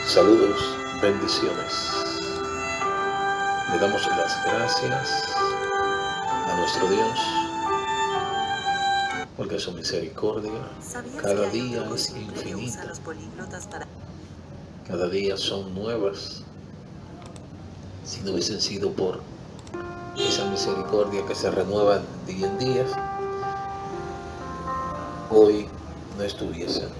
Saludos, bendiciones. Le damos las gracias a nuestro Dios porque su misericordia cada día es infinita. Cada día son nuevas. Si no hubiesen sido por esa misericordia que se renueva día en día, hoy no estuviésemos.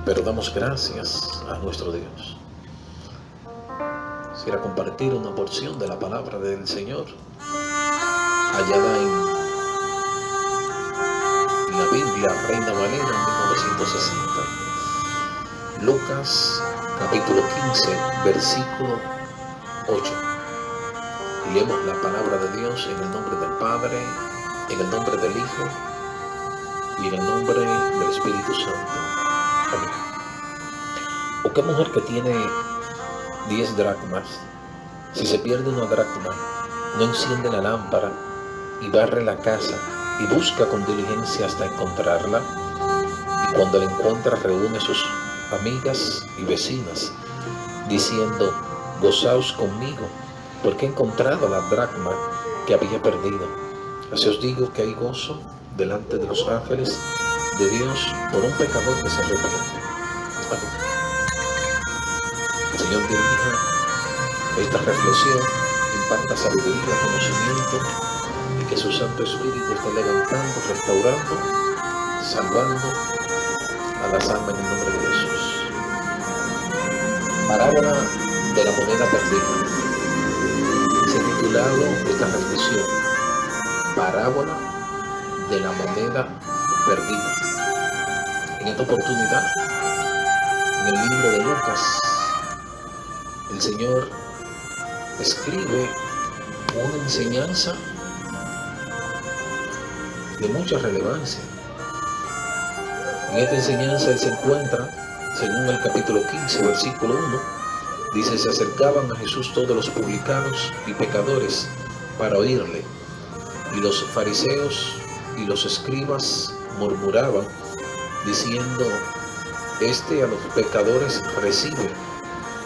Pero damos gracias a nuestro Dios. Quisiera compartir una porción de la palabra del Señor hallada en la Biblia Reina Valera 1960. Lucas capítulo 15, versículo 8. Y leemos la palabra de Dios en el nombre del Padre, en el nombre del Hijo y en el nombre del Espíritu Santo. Amén. ¿O qué mujer que tiene 10 dracmas, si se pierde una dracma, no enciende la lámpara y barre la casa y busca con diligencia hasta encontrarla? Y cuando la encuentra reúne sus amigas y vecinas, diciendo: gozaos conmigo, porque he encontrado la dracma que había perdido. Así os digo que hay gozo delante de los ángeles de Dios por un pecador que se arrepiente. Amén. El Señor dirija esta reflexión, imparta sabiduría, conocimiento, y que su Santo Espíritu esté levantando, restaurando, salvando a las almas en el nombre de Jesús. Parábola de la moneda perdida. Se ha titulado esta reflexión: Parábola de la moneda perdida. En esta oportunidad, en el libro de Lucas, el Señor escribe una enseñanza de mucha relevancia. En esta enseñanza Él se encuentra, según el capítulo 15, versículo 1, dice: se acercaban a Jesús todos los publicanos y pecadores para oírle, y los fariseos y los escribas murmuraban, diciendo: este a los pecadores recibe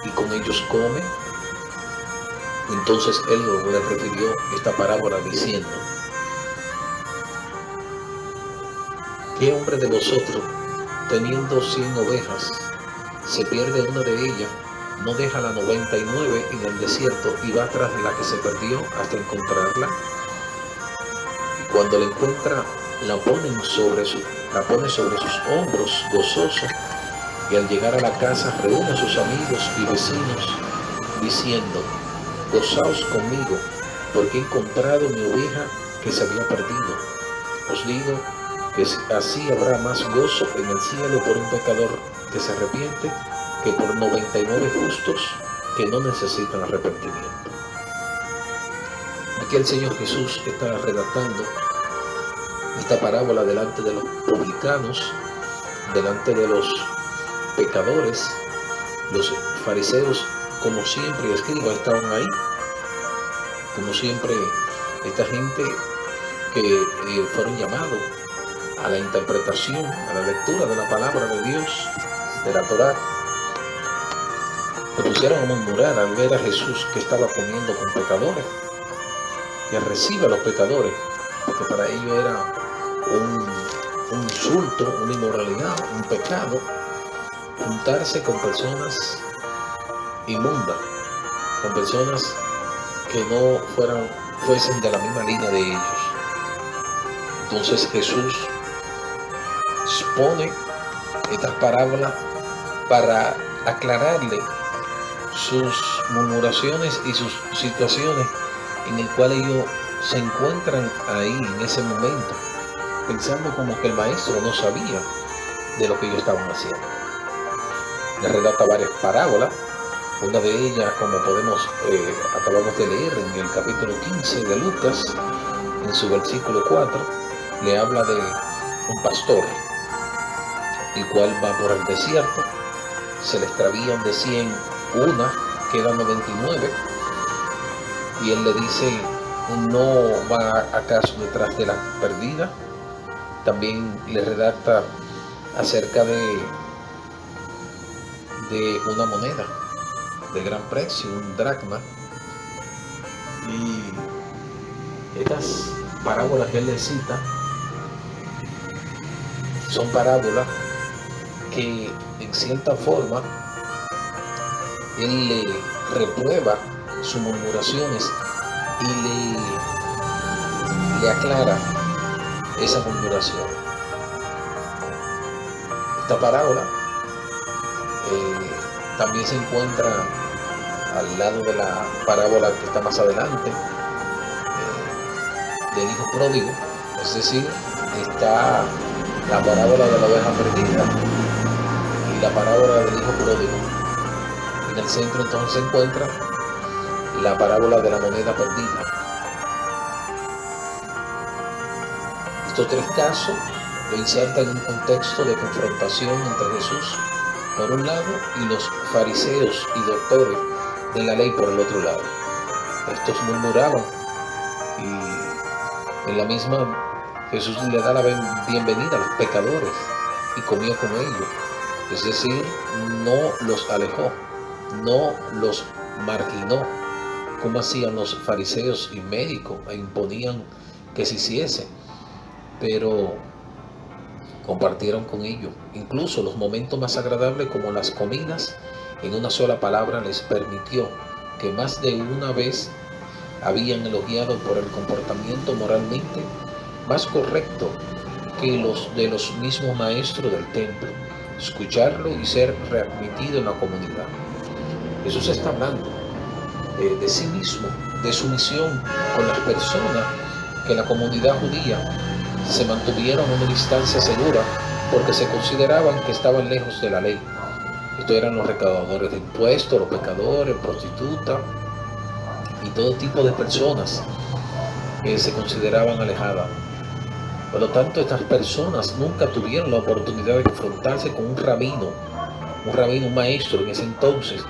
y con ellos come. Entonces Él le refirió esta parábola diciendo: ¿qué hombre de vosotros, teniendo 100 ovejas, se pierde una de ellas, no deja la 99 en el desierto y va tras de la que se perdió hasta encontrarla? Y cuando la encuentra, la pone sobre sus hombros gozoso, y al llegar a la casa reúne a sus amigos y vecinos, diciendo: gozaos conmigo, porque he encontrado mi oveja que se había perdido. Os digo que así habrá más gozo en el cielo por un pecador que se arrepiente que por 99 justos que no necesitan arrepentimiento. Aquí el Señor Jesús está redactando esta parábola delante de los publicanos, delante de los pecadores. Los fariseos, como siempre, y escribas estaban ahí, como siempre, esta gente que fueron llamados a la interpretación, a la lectura de la palabra de Dios, de la Torá, se pusieron a murmurar al ver a Jesús que estaba comiendo con pecadores, que recibe a los pecadores, porque para ellos era un insulto, una inmoralidad, un pecado, juntarse con personas inmundas, con personas que no fuesen de la misma línea de ellos. Entonces Jesús expone estas parábolas para aclararle sus murmuraciones y sus situaciones en el cual ellos se encuentran ahí en ese momento, pensando como que el maestro no sabía de lo que ellos estaban haciendo. Le relata varias parábolas. Una de ellas, como acabamos de leer en el capítulo 15 de Lucas, en su versículo 4, le habla de un pastor, el cual va por el desierto, se le extravían de 100 una, quedan 99, y él le dice: ¿no va acaso detrás de la perdida? También le redacta acerca de de una moneda de gran precio, un dracma. Y estas parábolas que él le cita son parábolas que en cierta forma él le reprueba sus murmuraciones y le aclara esa murmuración. Esta parábola también se encuentra al lado de la parábola que está más adelante, del hijo pródigo. Es decir, está la parábola de la oveja perdida y la parábola del hijo pródigo. En el centro entonces se encuentra la parábola de la moneda perdida. Estos tres casos lo insertan en un contexto de confrontación entre Jesús por un lado y los fariseos y doctores de la ley por el otro lado. Estos murmuraban y en la misma Jesús le da la bienvenida a los pecadores y comió con ellos. Es decir, no los alejó, no los marginó, como hacían los fariseos y médicos e imponían que se hiciese, pero compartieron con ellos. Incluso los momentos más agradables, como las comidas, en una sola palabra les permitió que más de una vez habían elogiado por el comportamiento moralmente más correcto que los de los mismos maestros del templo, escucharlo y ser readmitido en la comunidad. Jesús está hablando de sí mismo, de su misión con las personas que en la comunidad judía se mantuvieron a una distancia segura porque se consideraban que estaban lejos de la ley. Estos eran los recaudadores de impuestos, los pecadores, prostitutas y todo tipo de personas que se consideraban alejadas. Por lo tanto, estas personas nunca tuvieron la oportunidad de confrontarse con un rabino, un maestro en ese entonces,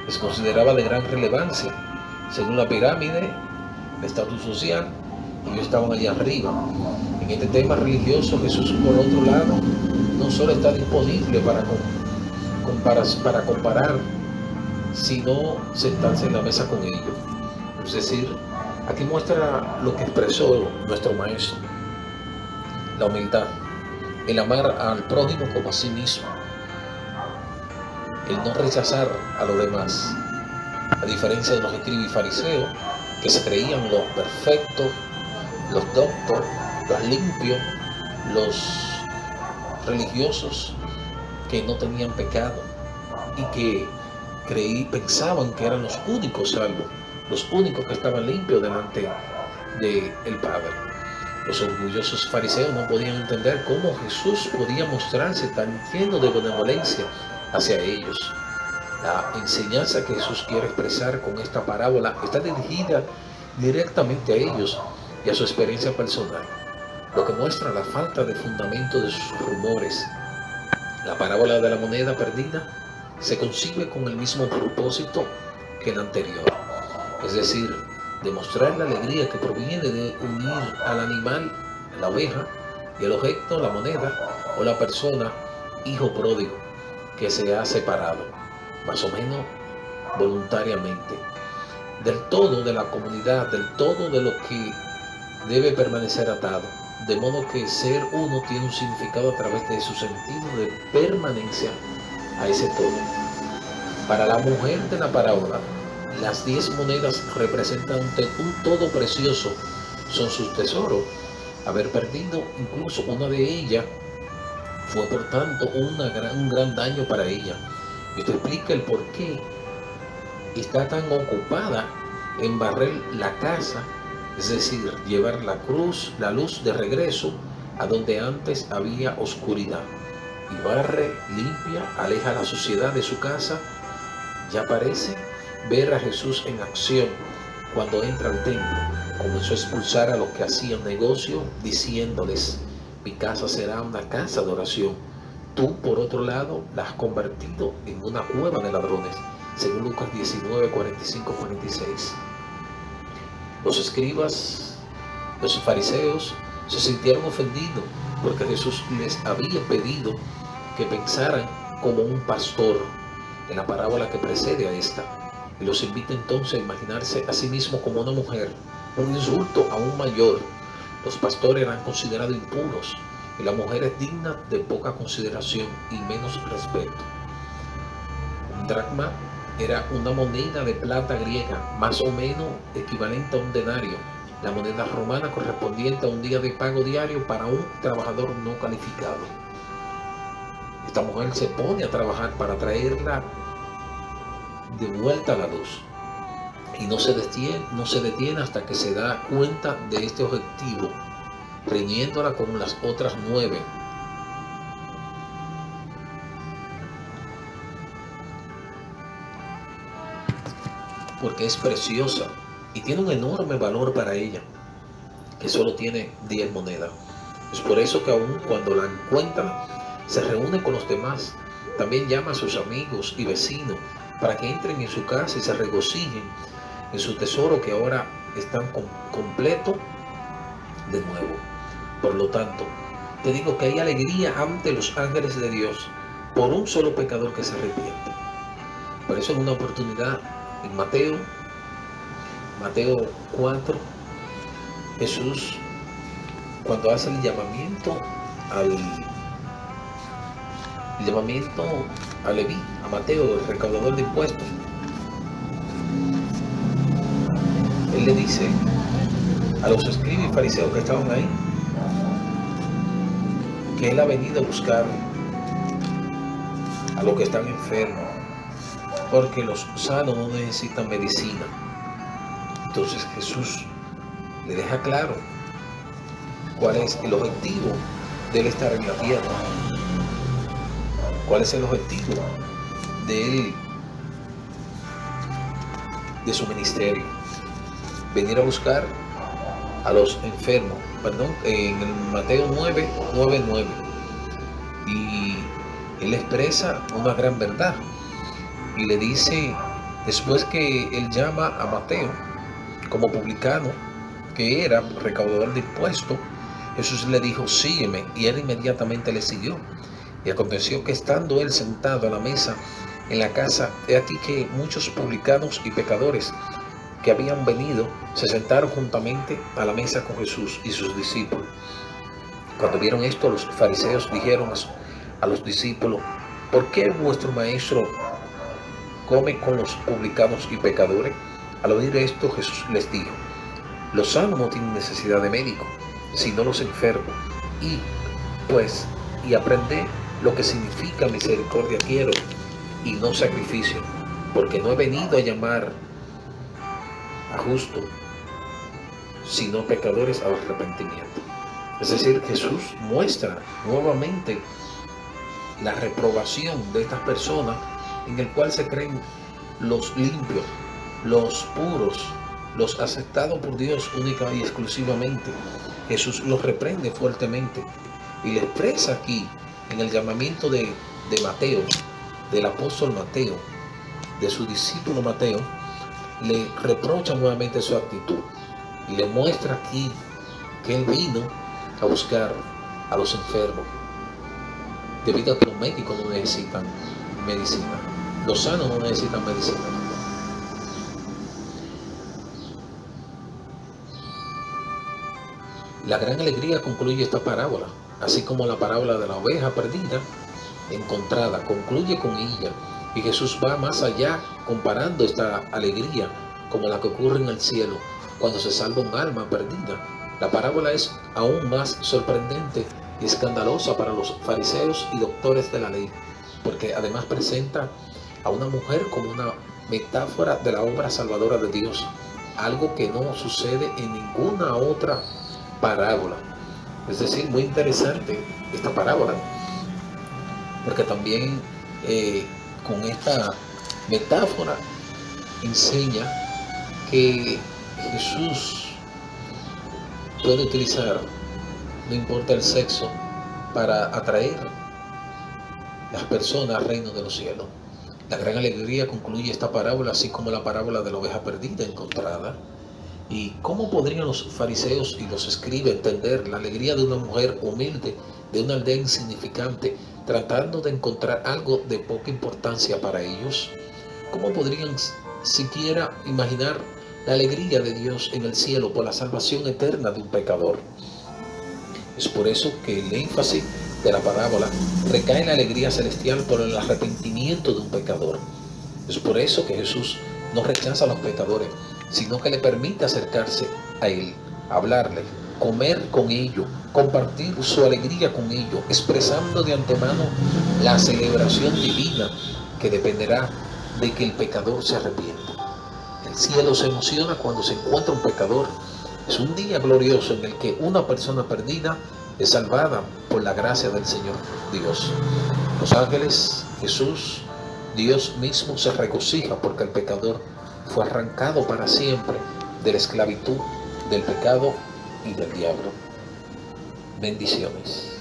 que se consideraba de gran relevancia. Según la pirámide, el estatus social, ellos estaban allá arriba. En este tema religioso, Jesús, por otro lado, no solo está disponible para comparar, sino sentarse en la mesa con ellos. Es decir, aquí muestra lo que expresó nuestro maestro: la humildad, el amar al prójimo como a sí mismo, el no rechazar a los demás, a diferencia de los escribas y fariseos, que se creían los perfectos, los doctos, los limpios, los religiosos que no tenían pecado y que pensaban que eran los únicos salvos, los únicos que estaban limpios delante del Padre. Los orgullosos fariseos no podían entender cómo Jesús podía mostrarse tan lleno de benevolencia hacia ellos. La enseñanza que Jesús quiere expresar con esta parábola está dirigida directamente a ellos y a su experiencia personal, lo que muestra la falta de fundamento de sus rumores. La parábola de la moneda perdida se concibe con el mismo propósito que la anterior, es decir, demostrar la alegría que proviene de unir al animal, la oveja, y el objeto, la moneda, o la persona, hijo pródigo, que se ha separado, más o menos voluntariamente, del todo de la comunidad, del todo de lo que debe permanecer atado, de modo que ser uno tiene un significado a través de su sentido de permanencia a ese todo. Para la mujer de la parábola, las 10 monedas representan un todo precioso, son sus tesoros. Haber perdido incluso una de ellas fue por tanto un gran daño para ella. Esto explica el por qué está tan ocupada en barrer la casa, es decir, llevar la luz de regreso a donde antes había oscuridad. Y barre, limpia, aleja la suciedad de su casa. Ya parece ver a Jesús en acción cuando entra al templo. Comenzó a expulsar a los que hacían negocio, diciéndoles: mi casa será una casa de oración. Tú, por otro lado, la has convertido en una cueva de ladrones. Según Lucas 19, 45, 46. Los escribas, los fariseos, se sintieron ofendidos porque Jesús les había pedido que pensaran como un pastor en la parábola que precede a esta, y los invita entonces a imaginarse a sí mismo como una mujer, un insulto aún mayor. Los pastores eran considerados impuros y la mujer es digna de poca consideración y menos respeto. Un dracma era una moneda de plata griega, más o menos equivalente a un denario, la moneda romana correspondiente a un día de pago diario para un trabajador no calificado. Esta mujer se pone a trabajar para traerla de vuelta a la luz y no se detiene hasta que se da cuenta de este objetivo, reuniéndola con las otras 9. Porque es preciosa y tiene un enorme valor para ella, que solo tiene 10 monedas. Es por eso que aún cuando la encuentra, se reúne con los demás. También llama a sus amigos y vecinos para que entren en su casa y se regocijen en su tesoro, que ahora están completo de nuevo. Por lo tanto, te digo que hay alegría ante los ángeles de Dios por un solo pecador que se arrepiente. Por eso en una oportunidad en Mateo 4, Jesús, cuando hace el llamamiento a Leví, a Mateo, el recaudador de impuestos, él le dice a los escribas y fariseos que estaban ahí que él ha venido a buscar a los que están enfermos, porque los sanos no necesitan medicina. Entonces Jesús le deja claro cuál es el objetivo de él estar en la tierra, cuál es el objetivo de él, de su ministerio: venir a buscar a los enfermos. En el Mateo 9:9, y él expresa una gran verdad y le dice, después que él llama a Mateo como publicano, que era recaudador de impuestos, Jesús le dijo: sígueme, y él inmediatamente le siguió. Y aconteció que estando él sentado a la mesa en la casa, he aquí que muchos publicanos y pecadores que habían venido se sentaron juntamente a la mesa con Jesús y sus discípulos. Cuando vieron esto, los fariseos dijeron a los discípulos: ¿por qué vuestro maestro come con los publicanos y pecadores? Al oír esto, Jesús les dijo: los sanos no tienen necesidad de médico, sino los enfermos. Y aprended lo que significa misericordia quiero, y no sacrificio, porque no he venido a llamar a justos, sino pecadores al arrepentimiento. Es decir, Jesús muestra nuevamente la reprobación de estas personas, en el cual se creen los limpios, los puros, los aceptados por Dios única y exclusivamente. Jesús los reprende fuertemente y le expresa aquí en el llamamiento de Mateo, del apóstol Mateo, de su discípulo Mateo. Le reprocha nuevamente su actitud y le muestra aquí que él vino a buscar a los enfermos, debido a que los médicos no necesitan medicina, los sanos no necesitan medicina. La gran alegría concluye esta parábola, así como la parábola de la oveja perdida encontrada concluye con ella. Y Jesús va más allá, comparando esta alegría como la que ocurre en el cielo cuando se salva un alma perdida. La parábola es aún más sorprendente y escandalosa para los fariseos y doctores de la ley, porque además presenta a una mujer como una metáfora de la obra salvadora de Dios, algo que no sucede en ninguna otra parábola. Es decir, muy interesante esta parábola, porque también con esta metáfora enseña que Jesús puede utilizar, no importa el sexo, para atraer las personas al reino de los cielos. La gran alegría concluye esta parábola, así como la parábola de la oveja perdida encontrada. ¿Y cómo podrían los fariseos y los escribas entender la alegría de una mujer humilde, de una aldea insignificante, tratando de encontrar algo de poca importancia para ellos? ¿Cómo podrían siquiera imaginar la alegría de Dios en el cielo por la salvación eterna de un pecador? Es por eso que el énfasis de la parábola recae en la alegría celestial por el arrepentimiento de un pecador. Es por eso que Jesús no rechaza a los pecadores, sino que le permite acercarse a Él, hablarle, comer con ellos, compartir su alegría con ellos, expresando de antemano la celebración divina que dependerá de que el pecador se arrepienta. El cielo se emociona cuando se encuentra un pecador. Es un día glorioso en el que una persona perdida es salvada por la gracia del Señor Dios. Los ángeles, Jesús, Dios mismo se regocija porque el pecador fue arrancado para siempre de la esclavitud, del pecado y del diablo. Bendiciones.